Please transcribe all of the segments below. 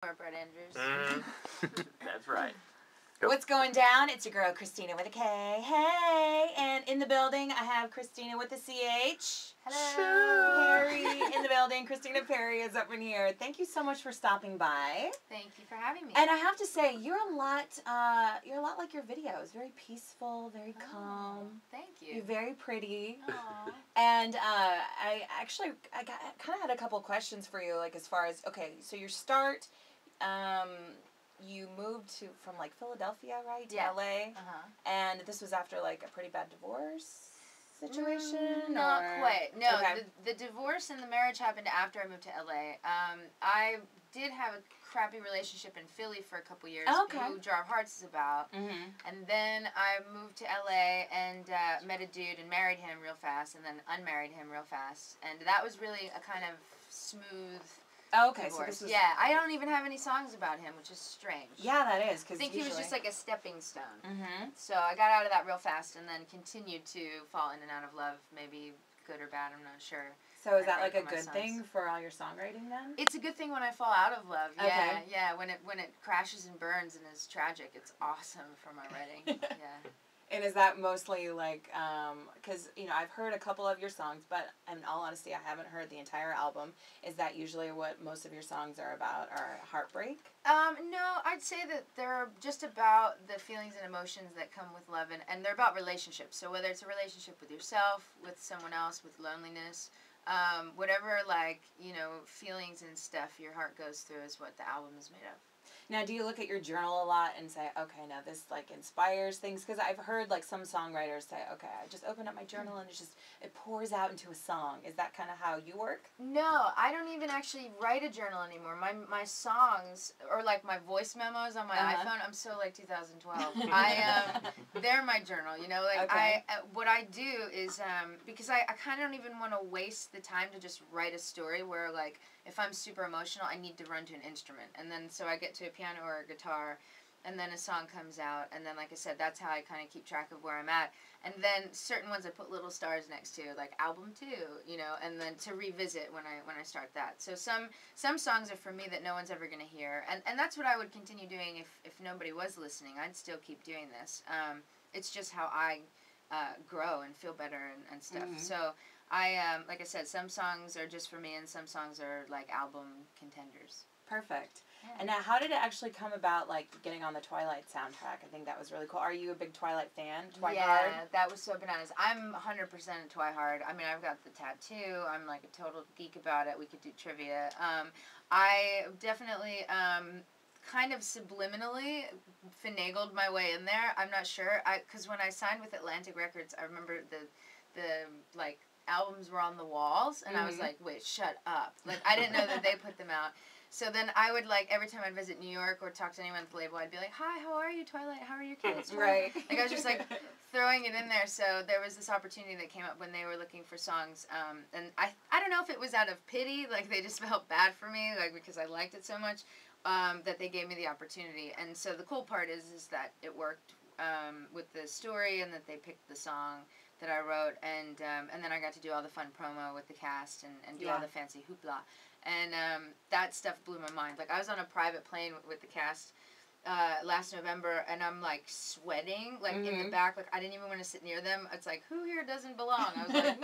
Or Brett Andrews. That's right. Yep. What's going down? It's your girl Christina with a K. Hey! And in the building, I have Christina with a CH. Hello. Perri in the building. Christina Perri is up in here. Thank you so much for stopping by. Thank you for having me. And I have to say, you're a lot like your videos. Very peaceful, very calm. Thank you. You're very pretty. Aww. And I kind of had a couple questions for you, like as far as, okay, so your start, you moved from like Philadelphia, right, to LA, and this was after like a pretty bad divorce situation? Not quite. No, okay. the divorce and the marriage happened after I moved to LA. I did have a crappy relationship in Philly for a couple years. Okay. Who Jar of Hearts is about. And then I moved to LA and met a dude and married him real fast, and then unmarried him real fast. And that was really a kind of smooth okay, divorce. so this was... Yeah, I don't even have any songs about him, which is strange. Yeah, that is. I think he was just like a stepping stone. So I got out of that real fast and then continued to fall in and out of love, maybe good or bad, I'm not sure. So is that like a good thing for all your songwriting then? It's a good thing when I fall out of love. Yeah, okay. Yeah. When it crashes and burns and is tragic, it's awesome for my writing. Yeah. And is that mostly like, because, you know, I've heard a couple of your songs, but in all honesty, I haven't heard the entire album. Is that usually what most of your songs are about, are heartbreak? No, I'd say that they're just about the feelings and emotions that come with love, and they're about relationships. So whether it's a relationship with yourself, with someone else, with loneliness, whatever, like, you know, feelings and stuff your heart goes through is what the album is made of. Now, do you look at your journal a lot and say, okay, now this, like, inspires things? Because I've heard, like, some songwriters say, okay, I just open up my journal and it pours out into a song. Is that kind of how you work? No, I don't even actually write a journal anymore. My songs, or, like, my voice memos on my iPhone, I'm so, like, 2012. They're my journal, you know? Like, okay. What I do is, because I kind of don't even want to waste the time to just write a story where, like, if I'm super emotional, I need to run to an instrument. And then, so I get to a piano or a guitar, and then a song comes out, and then, like I said, that's how I kind of keep track of where I'm at. And then certain ones I put little stars next to, like album 2, you know, and then to revisit when I start that. So some songs are for me that no one's ever going to hear, and that's what I would continue doing if nobody was listening. I'd still keep doing this. It's just how I grow and feel better and stuff. So I, like I said, some songs are just for me, and some songs are like album contenders. Perfect. Yeah. And now, how did it actually come about, like, getting on the Twilight soundtrack? I think that was really cool. Are you a big Twilight fan? Yeah, that was so bananas. I'm 100% Twihard. I mean, I've got the tattoo. I'm, like, a total geek about it. We could do trivia. I definitely kind of subliminally finagled my way in there. I'm not sure. Because when I signed with Atlantic Records, I remember the like, albums were on the walls, and I was like, wait, shut up. Like, I didn't know that they put them out. So then I would, like, every time I'd visit New York or talk to anyone at the label, I'd be like, hi, how are you, Twilight? How are your kids? Right. Like, I was just, like, throwing it in there. So there was this opportunity that came up when they were looking for songs. And I don't know if it was out of pity, like, they just felt bad for me, like, because I liked it so much, that they gave me the opportunity. And so the cool part is that it worked with the story, and that they picked the song that I wrote, and then I got to do all the fun promo with the cast and do all the fancy hoopla. And that stuff blew my mind. Like, I was on a private plane with the cast last November, and I'm, like, sweating, like, in the back. Like, I didn't even want to sit near them. It's like, who here doesn't belong? I was like,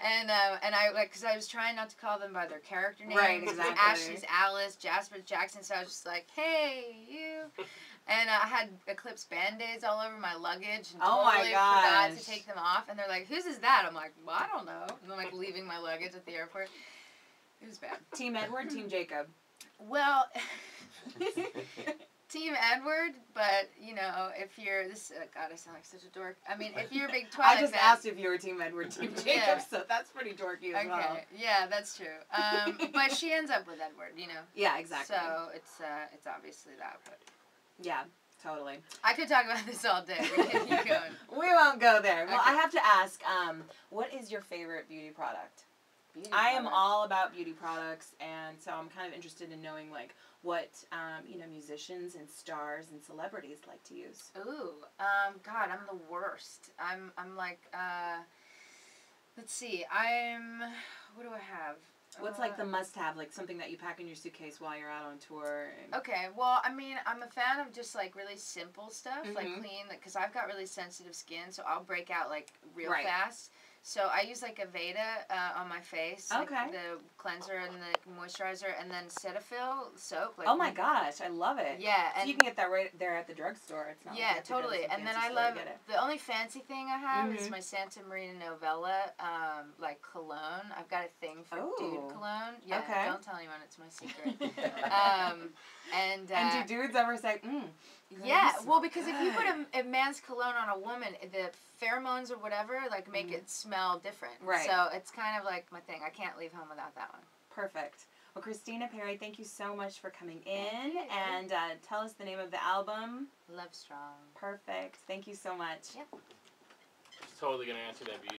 and I, like, because I was trying not to call them by their character names. Right, exactly. Ashley's Alice, Jasper's Jackson, so I was just like, hey, you. And I had Eclipse Band-Aids all over my luggage, and totally forgot to take them off. And they're like, whose is that? I'm like, well, I don't know. And I'm, like, leaving my luggage at the airport. It was bad. Team Edward, Team Jacob? Well, Team Edward, but, you know, if you're, God, I sound like such a dork. I mean, if you're a big Twilight I just fan, asked if you were Team Edward, Team Jacob, so that's pretty dorky as well. Okay, yeah, that's true. But she ends up with Edward, you know. Yeah, exactly. So it's obviously that. But yeah, totally. I could talk about this all day. We can keep going. We won't go there. Well, Okay. I have to ask, what is your favorite beauty product? I am all about beauty products, and so I'm kind of interested in knowing, like, what, you know, musicians and stars and celebrities like to use. Ooh, God, I'm the worst. I'm like, let's see, what do I have? What's like the must-have, like something that you pack in your suitcase while you're out on tour? And... Okay, well, I mean, I'm a fan of just like really simple stuff, like clean, because I've got really sensitive skin, so I'll break out like real fast. So I use like Aveda on my face, like the cleanser and the moisturizer, and then Cetaphil soap. Like, oh my gosh, I love it. Yeah, so and you can get that right there at the drugstore. It's not like totally. And then I love the only fancy thing I have is my Santa Marina Novella like cologne. I've got a thing for dude cologne. Yeah, don't tell anyone, it's my secret. And do dudes ever say, yeah, well, because if you put a man's cologne on a woman, the pheromones or whatever, like, make it smell different. Right. So it's kind of like my thing. I can't leave home without that one. Perfect. Well, Christina Perri, thank you so much for coming in. And tell us the name of the album. Love Strong. Perfect. Thank you so much. Yep. She's totally going to answer that